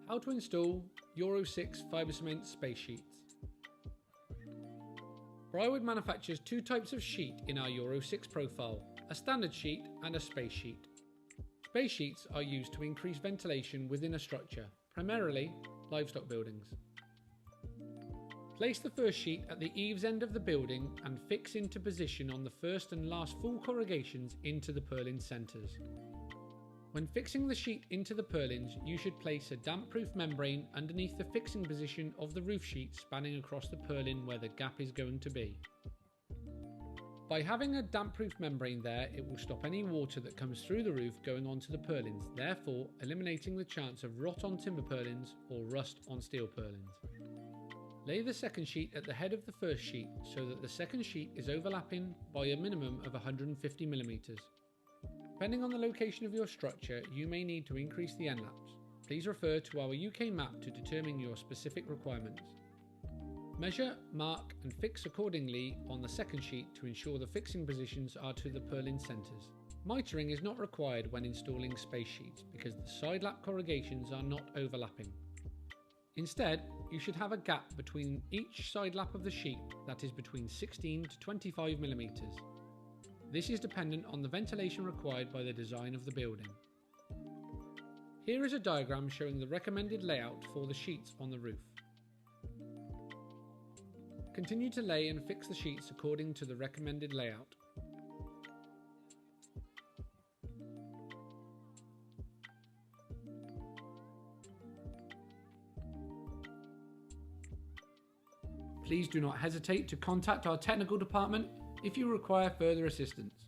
How to install EUROSIX fibre cement space sheets. Briarwood manufactures two types of sheet in our EUROSIX profile, a standard sheet and a space sheet. Space sheets are used to increase ventilation within a structure, primarily livestock buildings. Place the first sheet at the eaves end of the building and fix into position on the first and last full corrugations into the purlin centres. When fixing the sheet into the purlins, you should place a damp-proof membrane underneath the fixing position of the roof sheet spanning across the purlin where the gap is going to be. By having a damp-proof membrane there, it will stop any water that comes through the roof going onto the purlins, therefore eliminating the chance of rot on timber purlins or rust on steel purlins. Lay the second sheet at the head of the first sheet so that the second sheet is overlapping by a minimum of 150 mm. Depending on the location of your structure, you may need to increase the end laps. Please refer to our UK map to determine your specific requirements. Measure, mark and fix accordingly on the second sheet to ensure the fixing positions are to the purlin centres. Mitering is not required when installing space sheets because the side lap corrugations are not overlapping. Instead, you should have a gap between each side lap of the sheet that is between 16 to 25 mm. This is dependent on the ventilation required by the design of the building. Here is a diagram showing the recommended layout for the sheets on the roof. Continue to lay and fix the sheets according to the recommended layout. Please do not hesitate to contact our technical department if you require further assistance.